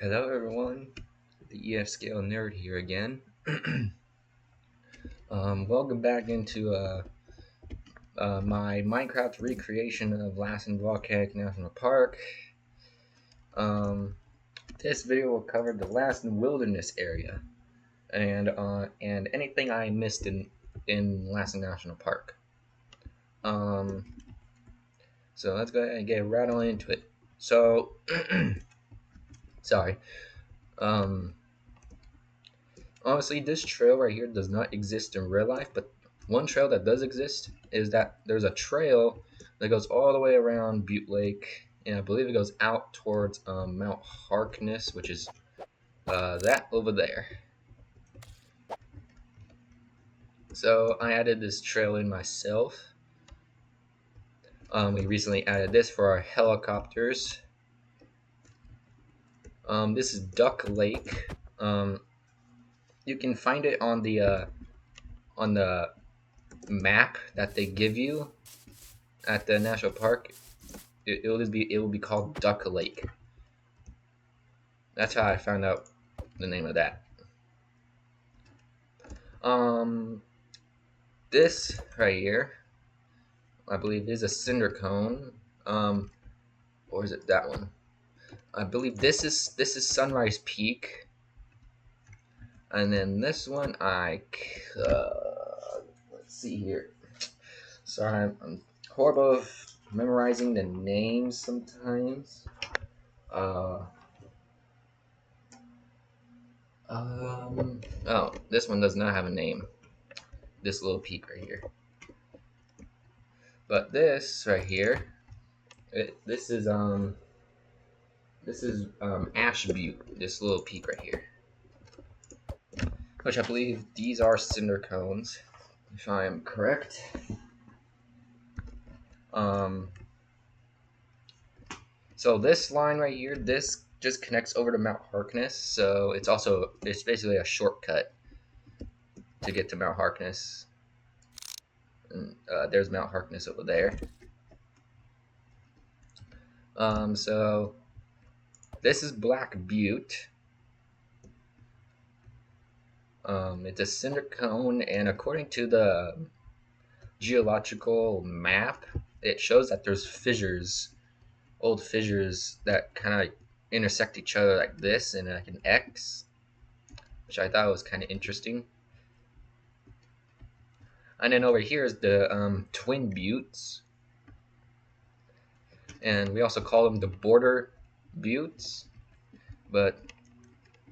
Hello everyone, the EF Scale Nerd here again. Welcome back into my Minecraft recreation of Lassen Volcanic National Park. Um, this video will cover the Lassen Wilderness area and anything I missed in Lassen National Park. Um, so let's go ahead and get right on into it. So, sorry. Um, Honestly, this trail right here does not exist in real life, but one trail that does exist is that there's a trail that goes all the way around Butte Lake, and I believe it goes out towards Mount Harkness, which is that over there. So I added this trail in myself. We recently added this for our helicopters. This is Duck Lake. You can find it on the map that they give you at the national park. It will be called Duck Lake. That's how I found out the name of that. Um, this right here, I believe, is a cinder cone. Or is it that one? I believe this is Sunrise Peak, and then this one let's see here. Sorry, I'm horrible of memorizing the names sometimes. Oh, this one does not have a name. This little peak right here. But this right here, this is Ash Butte. This little peak right here, which I believe these are cinder cones, if I am correct. Um, so this line right here, this just connects over to Mount Harkness. So it's basically a shortcut to get to Mount Harkness. And there's Mount Harkness over there. So this is Black Butte. It's a cinder cone, and according to the geological map, it shows that there's fissures, old fissures that kind of intersect each other like this and like an X, which I thought was kind of interesting. And then over here is the Twin Buttes, and we also call them the Border Buttes, but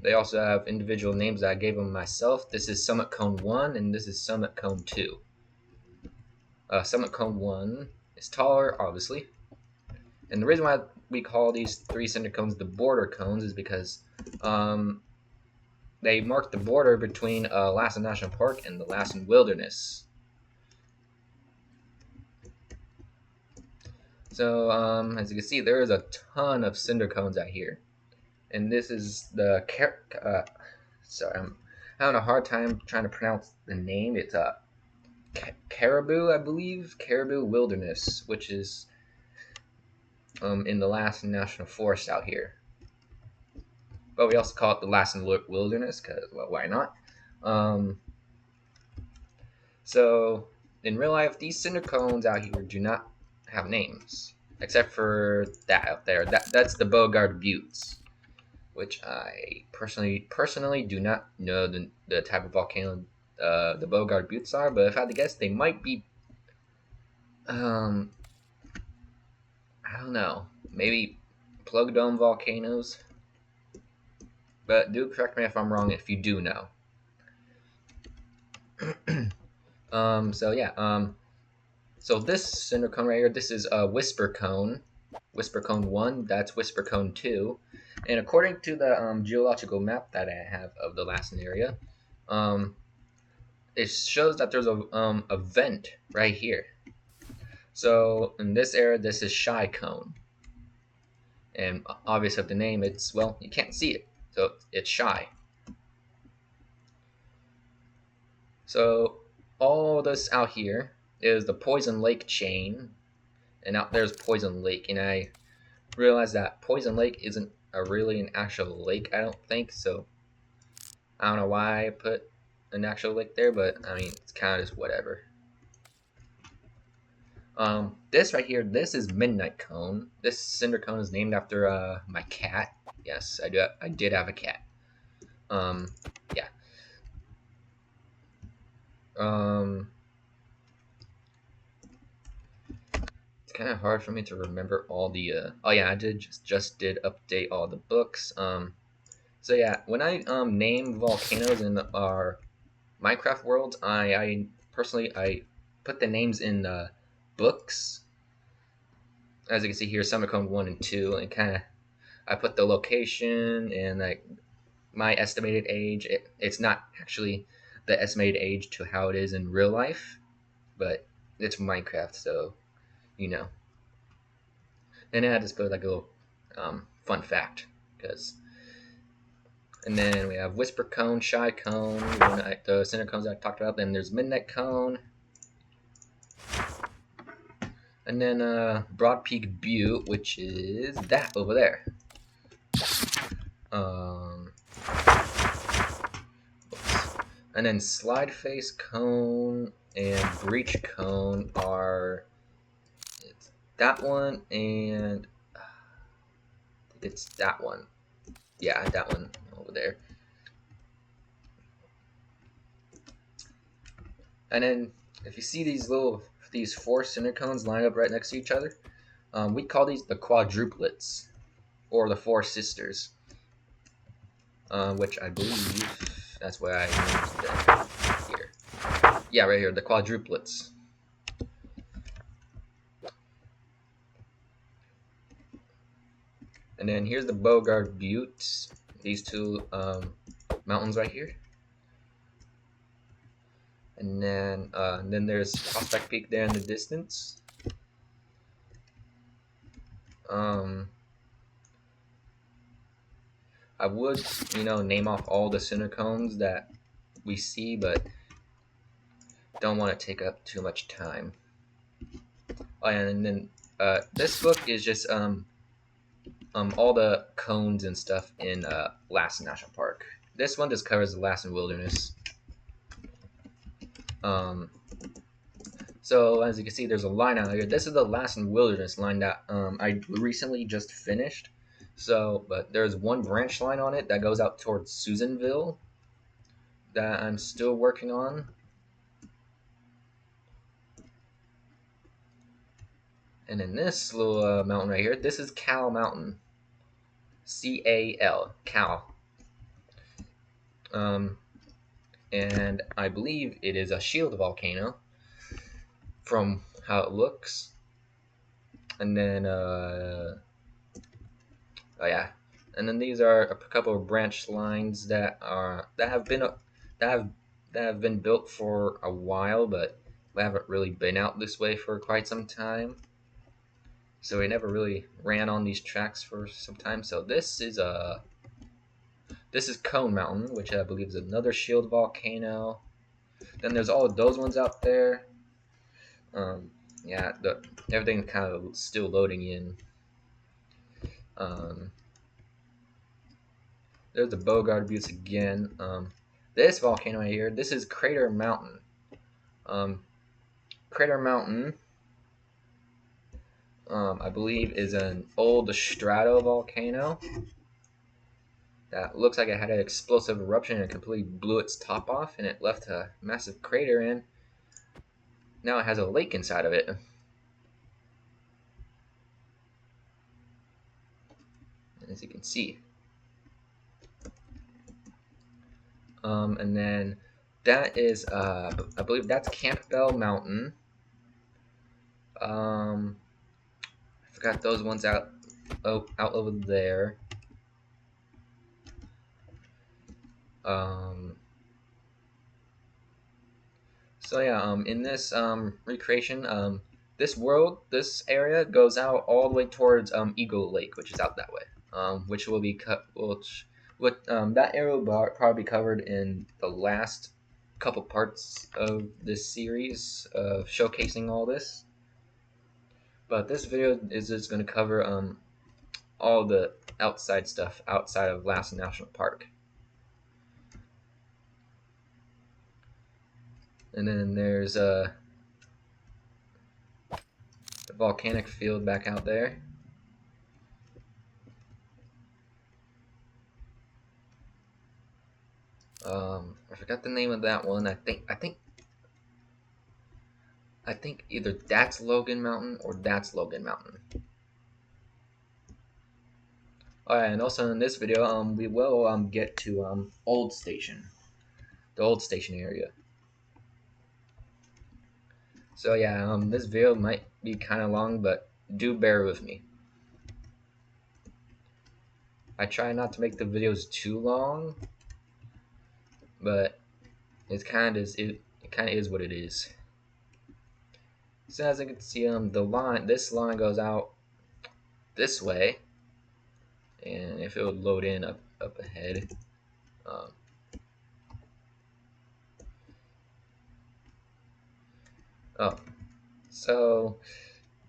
they also have individual names that I gave them myself. This is Summit Cone 1, and this is Summit Cone 2. Summit Cone 1 is taller, obviously. And the reason why we call these three cinder cones the border cones is because they mark the border between Lassen National Park and the Lassen Wilderness. So, as you can see, there is a ton of cinder cones out here. And this is the sorry, I'm having a hard time trying to pronounce the name. It's Caribou, I believe, Caribou Wilderness, which is in the Lassen National Forest out here. But we also call it the Lassen Wilderness because, well, why not? So in real life, these cinder cones out here do not have names, except for that out there. That's the Beauregard Buttes, which I personally do not know the type of volcano the Beauregard Buttes are. But if I had to guess, they might be I don't know, maybe plug dome volcanoes. But do correct me if I'm wrong if you do know. So yeah, so this cinder cone right here, this is a Whisper Cone. Whisper Cone 1, that's Whisper Cone 2. And according to the geological map that I have of the Lassen area, it shows that there's a vent right here. So in this area, this is Shy Cone. And obvious of the name, it's, well, you can't see it, so it's shy. So all this out here is the Poison Lake chain, and out there's Poison Lake, and I realized that Poison Lake isn't really an actual lake, I don't think. So I don't know why I put an actual lake there, but I mean, it's kind of just whatever. This right here, this is Midnight Cone. This cinder cone is named after my cat. Yes, I do. I did have a cat. Um, yeah. Um, it's kind of hard for me to remember all the. Oh yeah, I did just did update all the books. So yeah, when I name volcanoes in our Minecraft world, I personally I put the names in books. As you can see here, Summer Cone 1 and 2, and kind of I put the location and like my estimated age. It's not actually the estimated age to how it is in real life, but it's Minecraft, so you know. And I just put like a little fun fact because. And then we have Whisper Cone, Shy Cone, the center cones I talked about. Then there's Midnight Cone, and then Broad Peak Butte, which is that over there. Um, and then Slide Face Cone and Breach Cone are it's that one and it's that one. Yeah, that one over there. And then if you see these four cinder cones lined up right next to each other, we call these the quadruplets or the four sisters, which I believe that's why I named them here. Yeah, right here, the quadruplets. And then here's the Bogard Butte. These two mountains right here. And then there's Prospect Peak there in the distance. I would, name off all the cinder cones that we see, but don't want to take up too much time. Oh, and then this book is just all the cones and stuff in Lassen National Park. This one just covers the Lassen Wilderness. So as you can see, there's a line out here. This is the Lassen Wilderness line that I recently just finished. So, but there's one branch line on it that goes out towards Susanville that I'm still working on. And in this little mountain right here, this is Cal Mountain. C-A-L, Cal. And I believe it is a shield volcano from how it looks. And then, oh yeah, and then these are a couple of branch lines that have been built for a while, but we haven't really been out this way for quite some time. So we never really ran on these tracks for some time. So this is Cone Mountain, which I believe is another shield volcano. Then there's all of those ones out there. Yeah, everything's kind of still loading in. There's the Bogard Buttes again. This volcano right here, this is Crater Mountain. Crater Mountain, I believe, is an old stratovolcano that looks like it had an explosive eruption and completely blew its top off, and it left a massive crater in. Now it has a lake inside of it. As you can see. And then that is, I believe that's Campbell Mountain. I forgot those ones out over there. So yeah, in this recreation, this area goes out all the way towards Eagle Lake, which is out that way. Which will be that area will probably be covered in the last couple parts of this series of showcasing all this. But this video is just going to cover all the outside stuff outside of Lassen National Park. And then there's the volcanic field back out there. I forgot the name of that one. I think either that's Logan Mountain or that's Logan Mountain. Alright, and also in this video, we will get to Old Station, the Old Station area. So yeah, this video might be kind of long, but do bear with me. I try not to make the videos too long, but it kind of is what it is. So as you can see, this line goes out this way, and if it would load in up ahead, oh, so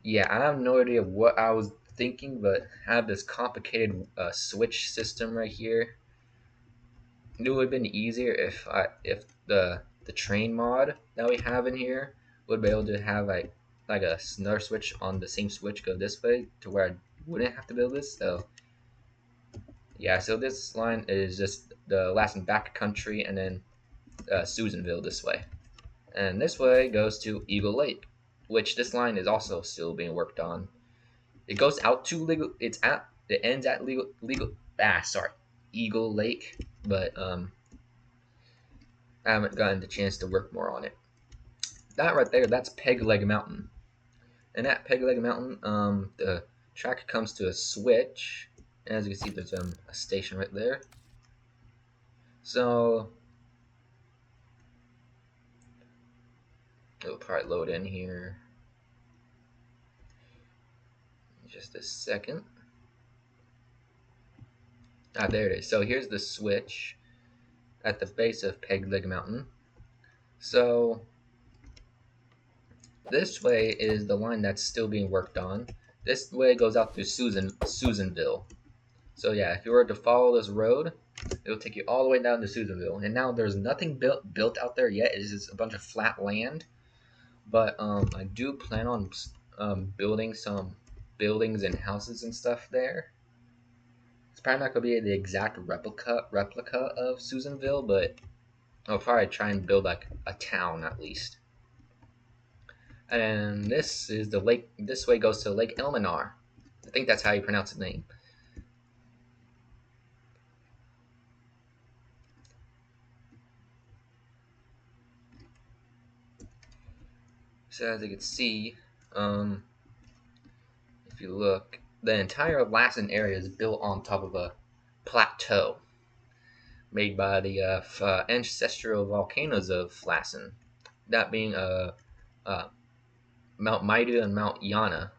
yeah, I have no idea what I was thinking, but I have this complicated switch system right here. It would have been easier if the train mod that we have in here would be able to have like another switch on the same switch go this way to where I wouldn't have to build this. So yeah, so this line is just the last and back country, and then Susanville this way, and this way goes to Eagle Lake, which this line is also still being worked on. It goes out to it ends at Eagle Lake, but I haven't gotten the chance to work more on it. That right there, that's Peg Leg Mountain. And at Peg Leg Mountain, the track comes to a switch. As you can see, there's a station right there. So it'll probably load in here in just a second. Ah, there it is. So here's the switch at the base of Peg Leg Mountain. So this way is the line that's still being worked on. This way goes out through Susanville. So yeah, if you were to follow this road, it'll take you all the way down to Susanville. And now there's nothing built out there yet. It's just a bunch of flat land. But I do plan on building some buildings and houses and stuff there. It's probably not gonna be the exact replica of Susanville, but I'll probably try and build like a town at least. And this is the lake. This way goes to Lake Elminar. I think that's how you pronounce the name. So as you can see, if you look, the entire Lassen area is built on top of a plateau made by the ancestral volcanoes of Lassen, that being Mount Maida and Mount Yana.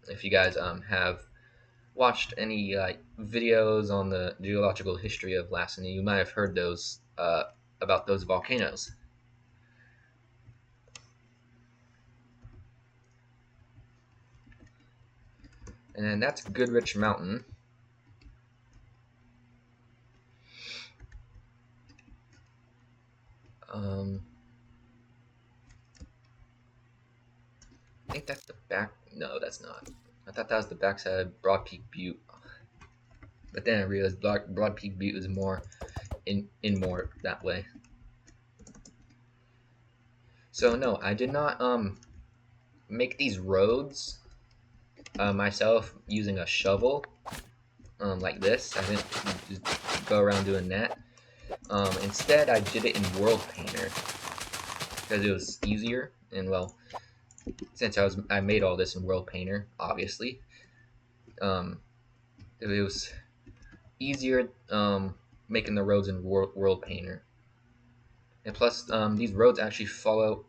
If you guys have watched any videos on the geological history of Lassen, you might have heard those about those volcanoes. And then that's Goodrich Mountain. I think that's the back. No, that's not. I thought that was the backside of Broad Peak Butte. But then I realized Broad Peak Butte is more in more that way. So no, I did not make these roads myself using a shovel like this. I didn't just go around doing that. Instead, I did it in World Painter because it was easier, and well, since I made all this in World Painter, obviously, it was easier making the roads in World Painter. And plus, these roads actually follow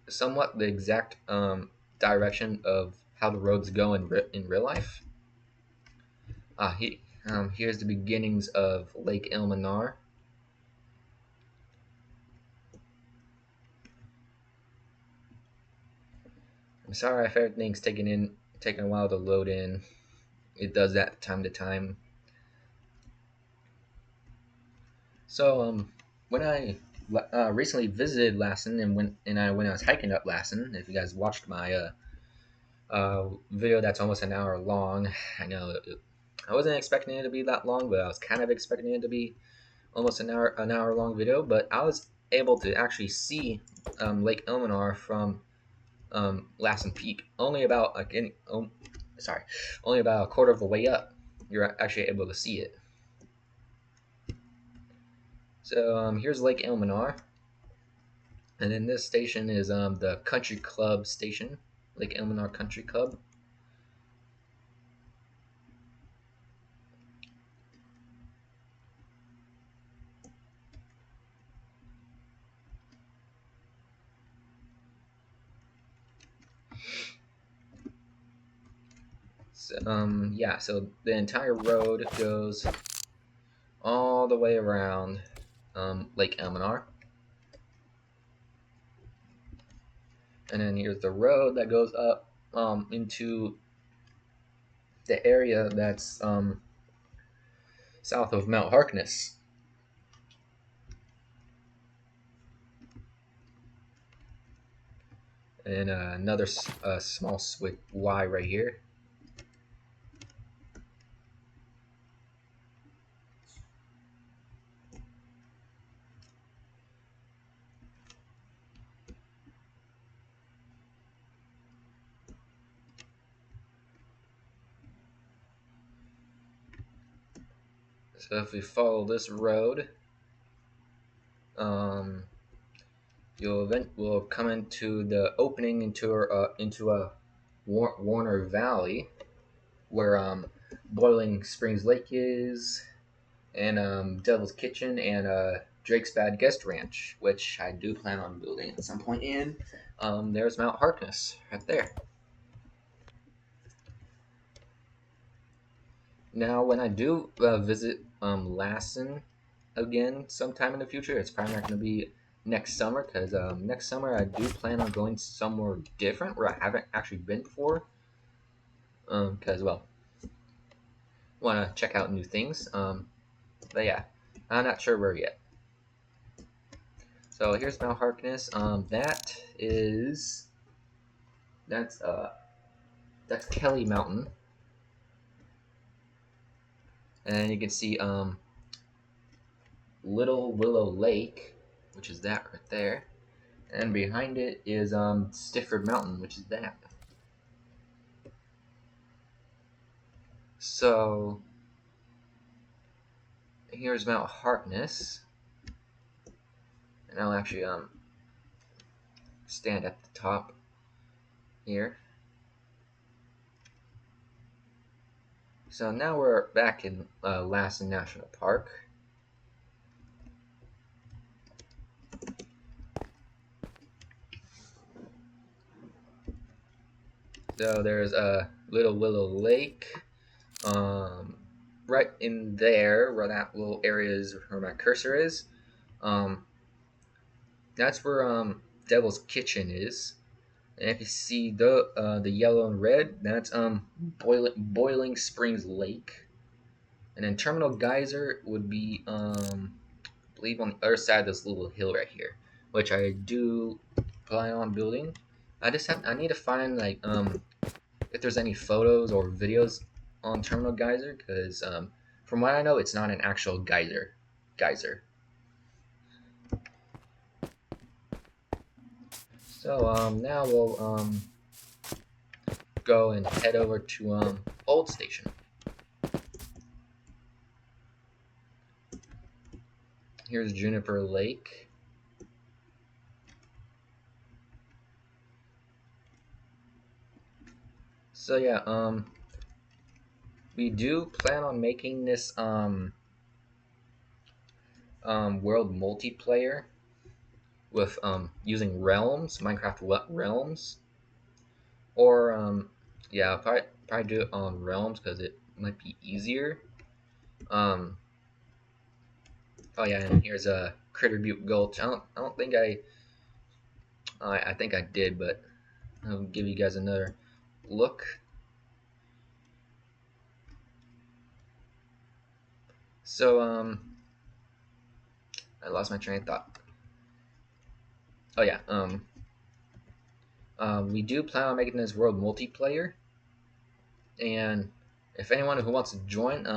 somewhat the exact direction of how the roads go in real life. Here's the beginnings of Lake Elminar. I'm sorry if everything's taking a while to load in. it does that time to time. So when I recently visited Lassen and when I was hiking up Lassen, if you guys watched my video that's almost an hour long, I know I wasn't expecting it to be that long, but I was kind of expecting it to be almost an hour long video. But I was able to actually see Lake Elminar from Lassen Peak, only about only about a quarter of the way up. You're actually able to see it. So here's Lake Elminar, and then this station is the Country Club station, Lake Elminar Country Club. So, yeah, so the entire road goes all the way around Lake Elminar. And then here's the road that goes up into the area that's south of Mount Harkness. And another small switch Y right here. So if we follow this road, we'll come into the opening into a Warner Valley, where Boiling Springs Lake is, and Devil's Kitchen, and Drake's Bad Guest Ranch, which I do plan on building at some point. In there's Mount Harkness right there. Now, when I do visit Lassen again sometime in the future, it's probably not going to be next summer, because next summer I do plan on going somewhere different where I haven't actually been before. Because, well, want to check out new things. But yeah, I'm not sure where yet. So here's Mount Harkness. That's Kelly Mountain, and you can see Little Willow Lake, which is that right there, and behind it is Stifford Mountain, which is that. So here's Mount Harkness, and I'll actually stand at the top here. So now we're back in Lassen National Park. So there's Little Willow Lake, right in there where that little area is, where my cursor is. That's where Devil's Kitchen is. And if you see the yellow and red, that's Boiling Springs Lake. And then Terminal Geyser would be I believe on the other side of this little hill right here, which I do plan on building. I need to find like if there's any photos or videos on Terminal Geyser, because from what I know, it's not an actual geyser. So now we'll go and head over to Old Station. Here's Juniper Lake. So yeah, we do plan on making this world multiplayer with using realms, Minecraft realms, or yeah, I'll probably do it on realms because it might be easier. Oh yeah, and here's a Critter Butte Gulch. I don't think I think I did, but I'll give you guys another look. So I lost my train of thought. Oh yeah, we do plan on making this world multiplayer, and if anyone who wants to join,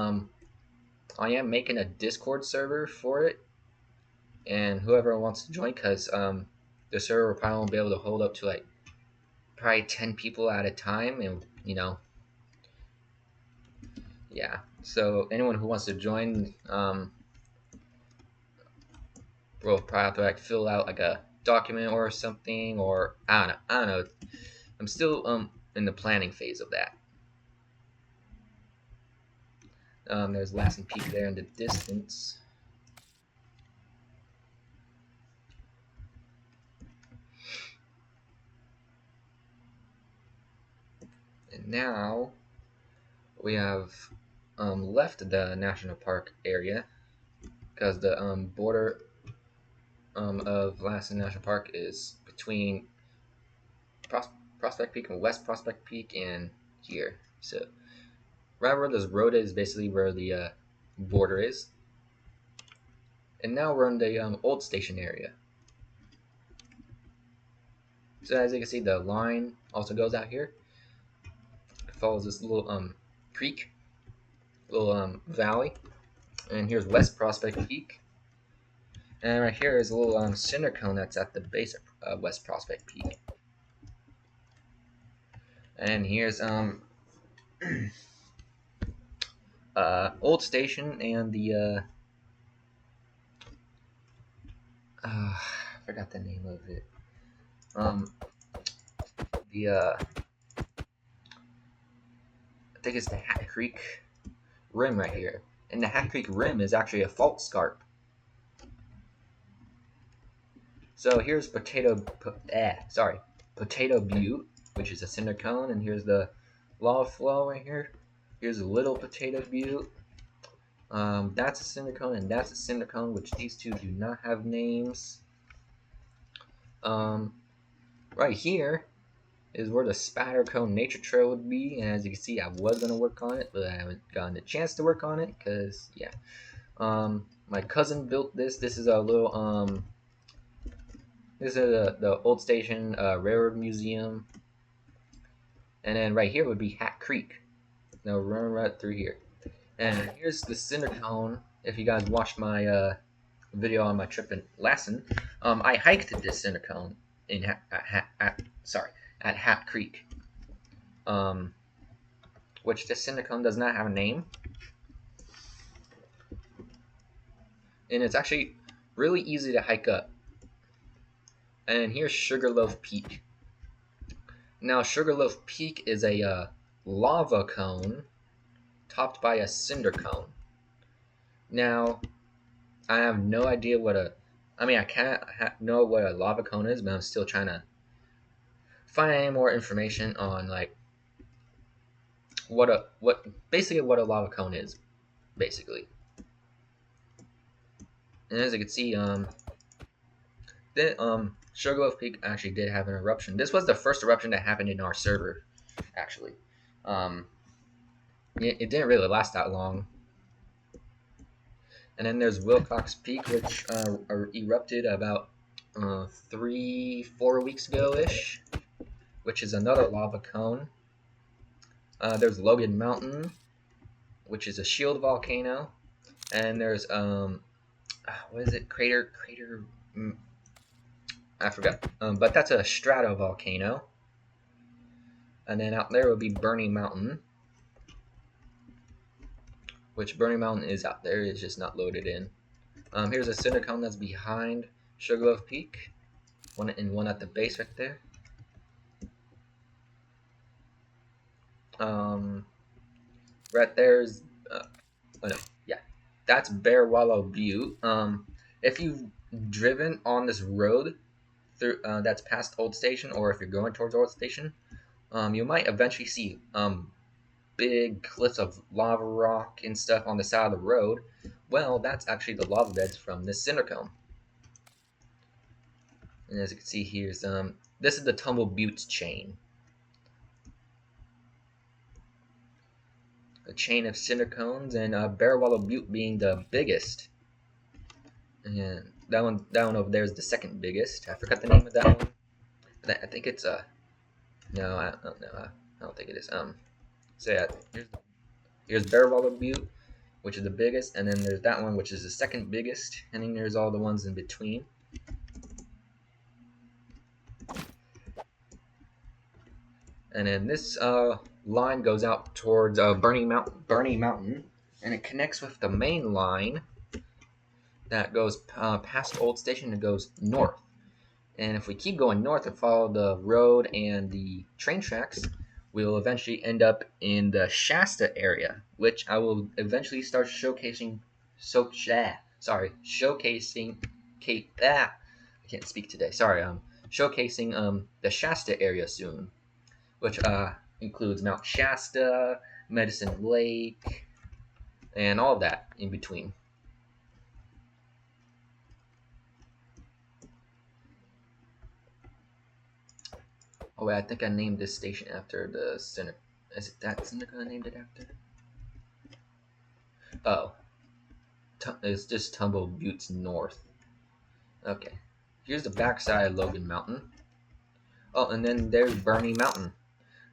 I am making a Discord server for it, and whoever wants to join, because the server probably won't be able to hold up to like probably 10 people at a time, and yeah. So anyone who wants to join, we'll probably have to like fill out like a document or something, or I don't know. I'm still in the planning phase of that. There's Lassen Peak there in the distance. And now we have left the national park area because the border of Lassen National Park is between Pros- Prospect Peak and West Prospect Peak and here. So right where this road is basically where the border is. And now we're in the old station area. So as you can see, the line also goes out here. It follows this little creek, little valley. And here's West Prospect Peak. And right here is a little cinder cone that's at the base of West Prospect Peak. And here's old station and the I forgot the name of it. The I think it's the Hat Creek Rim right here. And the Hat Creek Rim is actually a fault scarp. So here's Potato Butte, which is a cinder cone, and here's the lava flow right here. Here's a Little Potato Butte. That's a cinder cone, and that's a cinder cone, which these two do not have names. Right here is where the Spatter Cone Nature Trail would be, and as you can see, I was gonna work on it, but I haven't gotten a chance to work on it because yeah. My cousin built this. This is a little this is the old station railroad museum, and then right here would be Hat Creek. Now run right through here, and here's the cinder cone. If you guys watched my video on my trip in Lassen, I hiked this cinder cone in at Hat Creek, which this cinder cone does not have a name, and it's actually really easy to hike up. And here's Sugarloaf Peak. Now Sugarloaf Peak is a lava cone topped by a cinder cone. Now I have no idea what I can't know what a lava cone is, but I'm still trying to find any more information on like what basically what a lava cone is, basically. And as you can see, Sugarloaf Peak actually did have an eruption. This was the first eruption that happened in our server, actually. It didn't really last that long. And then there's Wilcox Peak, which erupted about 3-4 weeks ago ish, which is another lava cone. There's Logan Mountain, which is a shield volcano, and there's what is it? Crater. I forgot. But that's a stratovolcano. And then out there would be Burning Mountain, which Burning Mountain is out there. It's just not loaded in. Here's a cinder cone that's behind Sugarloaf Peak. One at the base right there. Right there's that's Bear Wallow Butte. If you've driven on this road through that's past Old Station, or if you're going towards Old Station, you might eventually see big cliffs of lava rock and stuff on the side of the road. Well, that's actually the lava beds from this cinder cone. And as you can see, here's this is the Tumble Buttes chain. a chain of cinder cones, and Bear Wallow Butte being the biggest. And that one over there is the second biggest. I forgot the name of that one. I think it's no, I don't know. I don't think it is. So yeah, here's Bear Wallow Butte, which is the biggest, and then there's that one, which is the second biggest, and then there's all the ones in between. And then this line goes out towards Burning Mountain, and it connects with the main line that goes past Old Station and goes north. And if we keep going north and follow the road and the train tracks, we'll eventually end up in the Shasta area, which I will eventually start showcasing. Showcasing. I can't speak today. Sorry. Showcasing the Shasta area soon, which includes Mount Shasta, Medicine Lake, and all that in between. Oh wait, I think I named this station after the center. Is it that Syndicate I named it after? Oh, it's just Tumble Buttes North. Okay, here's the backside of Logan Mountain. Oh, and then there's Burning Mountain.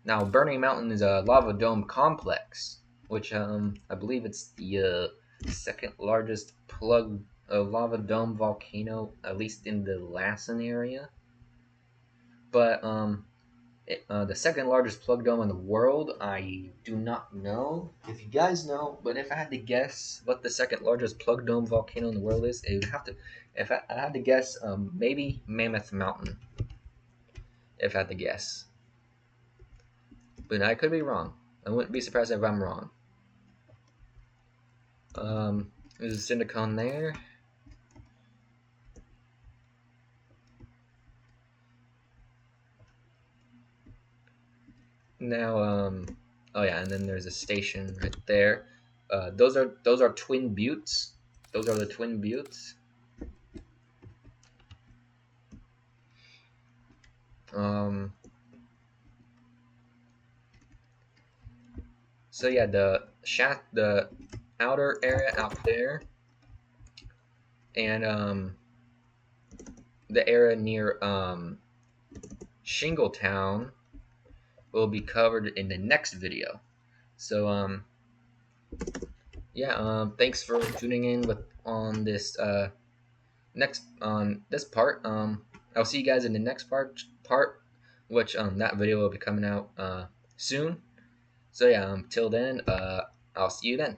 Now, Burning Mountain is a lava dome complex, which I believe it's the second largest plug lava dome volcano, at least in the Lassen area. But the second largest plug dome in the world, I do not know. If you guys know, but if I had to guess what the second largest plug dome volcano in the world is, it would have to. If I had to guess, maybe Mammoth Mountain. If I had to guess, but I could be wrong. I wouldn't be surprised if I'm wrong. There's a Syndicone there. Now, oh yeah, and then there's a station right there. Those are twin buttes. Those are the twin buttes. So yeah, the outer area out there, and the area near Shingletown will be covered in the next video. So yeah, thanks for tuning in on this part. I'll see you guys in the next part, which that video will be coming out soon. So yeah, till then, I'll see you then.